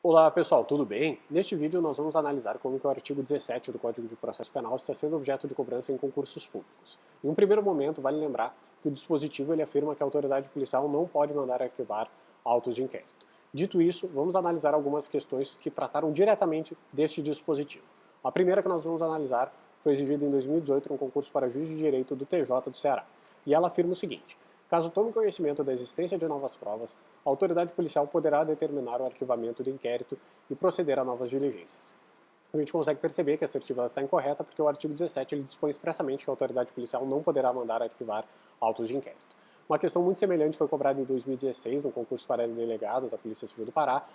Olá pessoal, tudo bem? Neste vídeo nós vamos analisar como que o artigo 17 do Código de Processo Penal está sendo objeto de cobrança em concursos públicos. Em um primeiro momento, vale lembrar que o dispositivo ele afirma que a autoridade policial não pode mandar arquivar autos de inquérito. Dito isso, vamos analisar algumas questões que trataram diretamente deste dispositivo. A primeira que nós vamos analisar foi exigida em 2018 no concurso para juiz de direito do TJ do Ceará. E ela afirma o seguinte: caso tome conhecimento da existência de novas provas, a autoridade policial poderá determinar o arquivamento do inquérito e proceder a novas diligências. A gente consegue perceber que a assertiva está incorreta porque o artigo 17 ele dispõe expressamente que a autoridade policial não poderá mandar arquivar autos de inquérito. Uma questão muito semelhante foi cobrada em 2016 no concurso para delegado da Polícia Civil do Pará,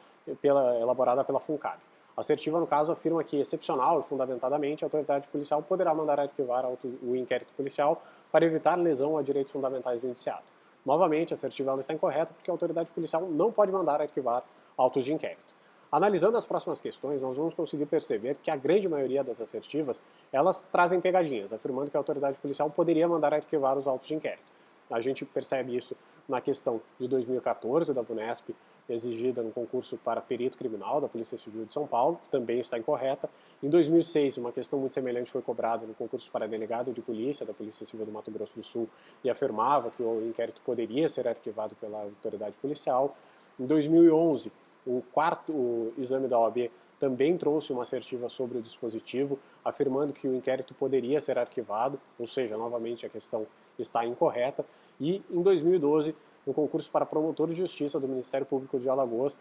elaborada pela FUNCAB. A assertiva, no caso, afirma que, excepcional e fundamentadamente, a autoridade policial poderá mandar arquivar o inquérito policial para evitar lesão a direitos fundamentais do indiciado. Novamente, a assertiva está incorreta porque a autoridade policial não pode mandar arquivar autos de inquérito. Analisando as próximas questões, nós vamos conseguir perceber que a grande maioria das assertivas, elas trazem pegadinhas, afirmando que a autoridade policial poderia mandar arquivar os autos de inquérito. A gente percebe isso na questão de 2014 da VUNESP, exigida no concurso para perito criminal da Polícia Civil de São Paulo, que também está incorreta. Em 2006, uma questão muito semelhante foi cobrada no concurso para delegado de polícia da Polícia Civil do Mato Grosso do Sul e afirmava que o inquérito poderia ser arquivado pela autoridade policial. Em 2011, o quarto exame da OAB também trouxe uma assertiva sobre o dispositivo, afirmando que o inquérito poderia ser arquivado, ou seja, novamente a questão está incorreta. E em 2012, no concurso para promotor de justiça do Ministério Público de Alagoas,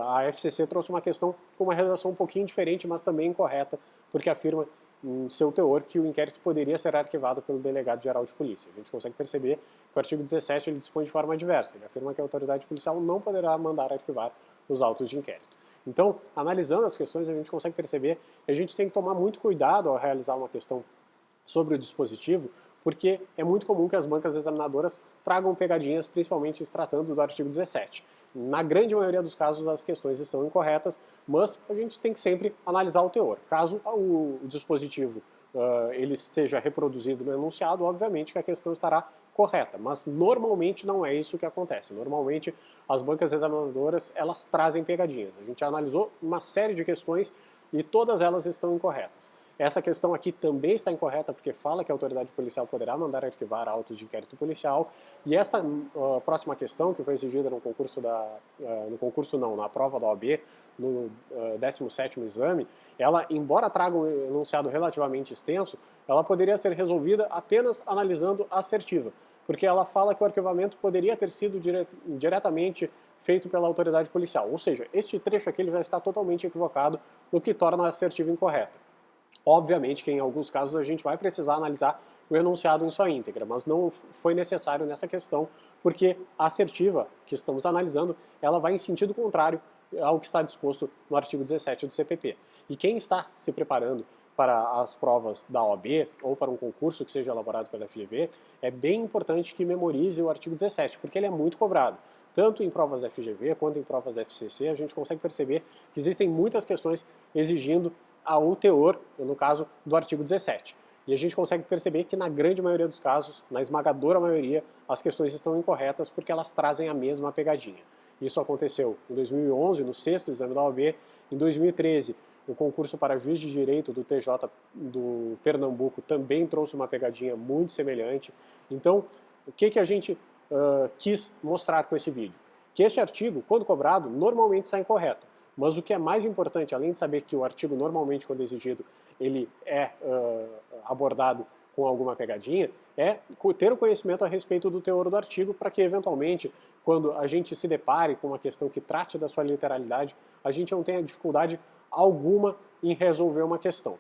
a FCC trouxe uma questão com uma redação um pouquinho diferente, mas também incorreta, porque afirma em seu teor que o inquérito poderia ser arquivado pelo delegado-geral de polícia. A gente consegue perceber que o artigo 17 ele dispõe de forma diversa. Ele afirma que a autoridade policial não poderá mandar arquivar os autos de inquérito. Então, analisando as questões, a gente consegue perceber que a gente tem que tomar muito cuidado ao realizar uma questão sobre o dispositivo, porque é muito comum que as bancas examinadoras tragam pegadinhas, principalmente se tratando do artigo 17. Na grande maioria dos casos, as questões estão incorretas, mas a gente tem que sempre analisar o teor. Caso o dispositivo ele seja reproduzido no enunciado, obviamente que a questão estará correta, mas normalmente não é isso que acontece. Normalmente as bancas examinadoras elas trazem pegadinhas. A gente analisou uma série de questões e todas elas estão incorretas. Essa questão aqui também está incorreta porque fala que a autoridade policial poderá mandar arquivar autos de inquérito policial. E esta próxima questão, que foi exigida no concurso na prova da OAB, no 17º exame, ela, embora traga um enunciado relativamente extenso, ela poderia ser resolvida apenas analisando a assertiva, porque ela fala que o arquivamento poderia ter sido diretamente feito pela autoridade policial. Ou seja, este trecho aqui ele já está totalmente equivocado, o que torna a assertiva incorreta. Obviamente que em alguns casos a gente vai precisar analisar o enunciado em sua íntegra, mas não foi necessário nessa questão, porque a assertiva que estamos analisando, ela vai em sentido contrário ao que está disposto no artigo 17 do CPP. E quem está se preparando para as provas da OAB ou para um concurso que seja elaborado pela FGV, é bem importante que memorize o artigo 17, porque ele é muito cobrado. Tanto em provas da FGV quanto em provas da FCC, a gente consegue perceber que existem muitas questões exigindo ao teor, no caso, do artigo 17. E a gente consegue perceber que na grande maioria dos casos, na esmagadora maioria, as questões estão incorretas porque elas trazem a mesma pegadinha. Isso aconteceu em 2011, no 6º exame da OAB, em 2013, o concurso para juiz de direito do TJ do Pernambuco também trouxe uma pegadinha muito semelhante. Então, o que a gente quis mostrar com esse vídeo? Que este artigo, quando cobrado, normalmente está incorreto. Mas o que é mais importante, além de saber que o artigo normalmente, quando exigido, ele é abordado com alguma pegadinha, é ter o conhecimento a respeito do teor do artigo para que, eventualmente, quando a gente se depare com uma questão que trate da sua literalidade, a gente não tenha dificuldade alguma em resolver uma questão.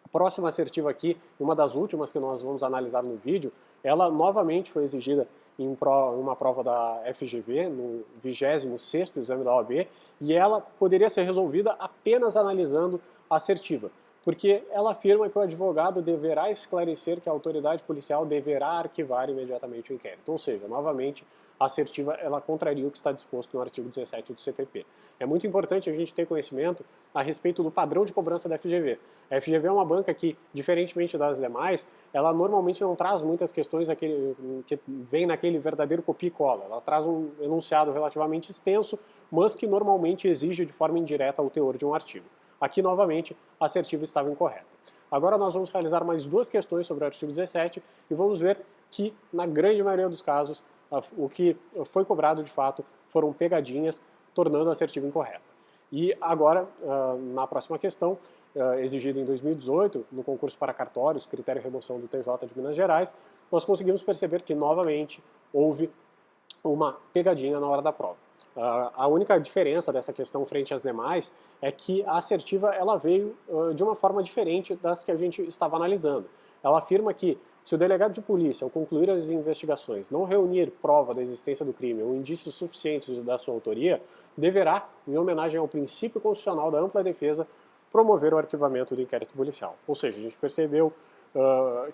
A próxima assertiva aqui, uma das últimas que nós vamos analisar no vídeo, ela novamente foi exigida em uma prova da FGV, no 26º exame da OAB, e ela poderia ser resolvida apenas analisando a assertiva. porque ela afirma que o advogado deverá esclarecer que a autoridade policial deverá arquivar imediatamente o inquérito. Ou seja, novamente, a assertiva ela contraria o que está disposto no artigo 17 do CPP. É muito importante a gente ter conhecimento a respeito do padrão de cobrança da FGV. A FGV é uma banca que, diferentemente das demais, ela normalmente não traz muitas questões que vem naquele verdadeiro copia e cola. Ela traz um enunciado relativamente extenso, mas que normalmente exige de forma indireta o teor de um artigo. Aqui, novamente, a assertiva estava incorreta. Agora nós vamos realizar mais duas questões sobre o artigo 17 e vamos ver que, na grande maioria dos casos, o que foi cobrado de fato foram pegadinhas, tornando a assertiva incorreta. E agora, na próxima questão, exigida em 2018, no concurso para cartórios, critério e remoção do TJ de Minas Gerais, nós conseguimos perceber que, novamente, houve uma pegadinha na hora da prova. A única diferença dessa questão frente às demais é que a assertiva ela veio de uma forma diferente das que a gente estava analisando. Ela afirma que se o delegado de polícia, ao concluir as investigações, não reunir prova da existência do crime ou indícios suficientes da sua autoria, deverá, em homenagem ao princípio constitucional da ampla defesa, promover o arquivamento do inquérito policial. Ou seja, a gente percebeu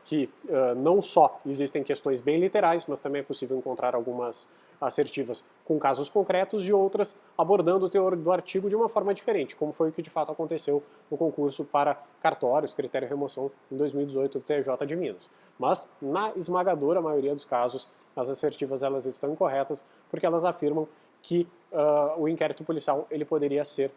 que não só existem questões bem literais, mas também é possível encontrar algumas assertivas com casos concretos e outras abordando o teor do artigo de uma forma diferente, como foi o que de fato aconteceu no concurso para cartórios, critério e remoção em 2018 do TJ de Minas. Mas, na esmagadora maioria dos casos, as assertivas elas estão incorretas porque elas afirmam que o inquérito policial ele poderia ser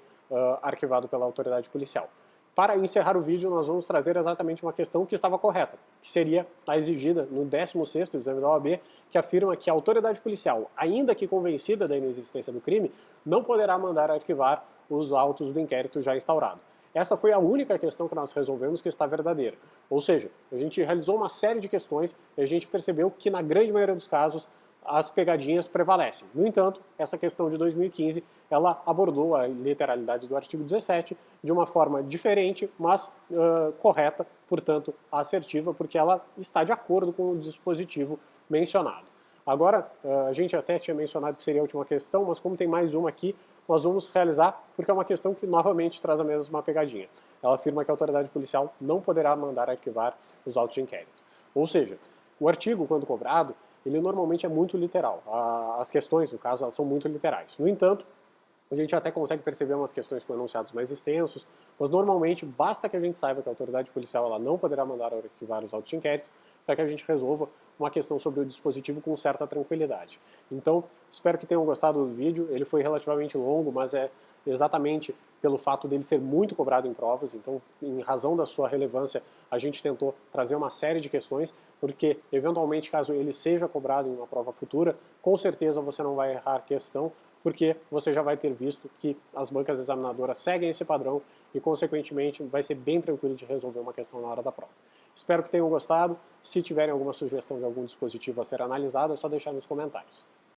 arquivado pela autoridade policial. Para encerrar o vídeo, nós vamos trazer exatamente uma questão que estava correta, que seria a exigida no 16º exame da OAB, que afirma que a autoridade policial, ainda que convencida da inexistência do crime, não poderá mandar arquivar os autos do inquérito já instaurado. Essa foi a única questão que nós resolvemos que está verdadeira. Ou seja, a gente realizou uma série de questões e a gente percebeu que, na grande maioria dos casos, as pegadinhas prevalecem. No entanto, essa questão de 2015, ela abordou a literalidade do artigo 17 de uma forma diferente, mas correta, portanto, assertiva, porque ela está de acordo com o dispositivo mencionado. Agora, a gente até tinha mencionado que seria a última questão, mas como tem mais uma aqui, nós vamos realizar, porque é uma questão que novamente traz a mesma pegadinha. Ela afirma que a autoridade policial não poderá mandar arquivar os autos de inquérito. Ou seja, o artigo, quando cobrado, ele normalmente é muito literal. As questões, no caso, elas são muito literais. No entanto, a gente até consegue perceber umas questões com enunciados mais extensos, mas normalmente basta que a gente saiba que a autoridade policial ela não poderá mandar arquivar os autos de inquérito para que a gente resolva uma questão sobre o dispositivo com certa tranquilidade. Então, espero que tenham gostado do vídeo. Ele foi relativamente longo, mas é exatamente pelo fato dele ser muito cobrado em provas. Então, em razão da sua relevância, a gente tentou trazer uma série de questões, porque, eventualmente, caso ele seja cobrado em uma prova futura, com certeza você não vai errar a questão, porque você já vai ter visto que as bancas examinadoras seguem esse padrão e, consequentemente, vai ser bem tranquilo de resolver uma questão na hora da prova. Espero que tenham gostado. Se tiverem alguma sugestão de algum dispositivo a ser analisado, é só deixar nos comentários.